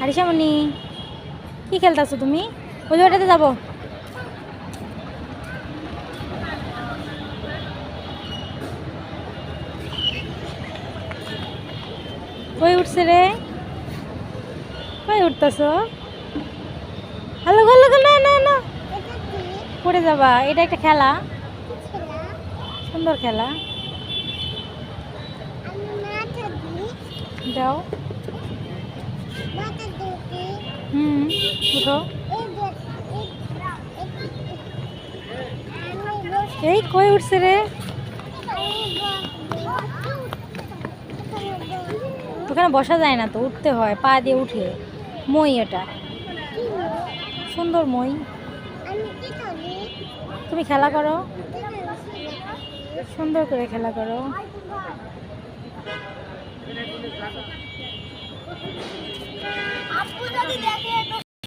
আরিশামণি কি খেলতেছো তুমি? ওই যে ওটাতে যাবো। কই উঠছে রে? কই উঠতেছো? হ্যালো হ্যালো না না না, পড়ে যাবা। এটা একটা খেলা, সুন্দর খেলা। যাও। উঠো। এই কই উঠছে রে? ওখানে বসা যায় না তো, উঠতে হয়, পা দিয়ে উঠে। মই এটা, সুন্দর মই। তুমি খেলা করো, সুন্দর করে খেলা করো।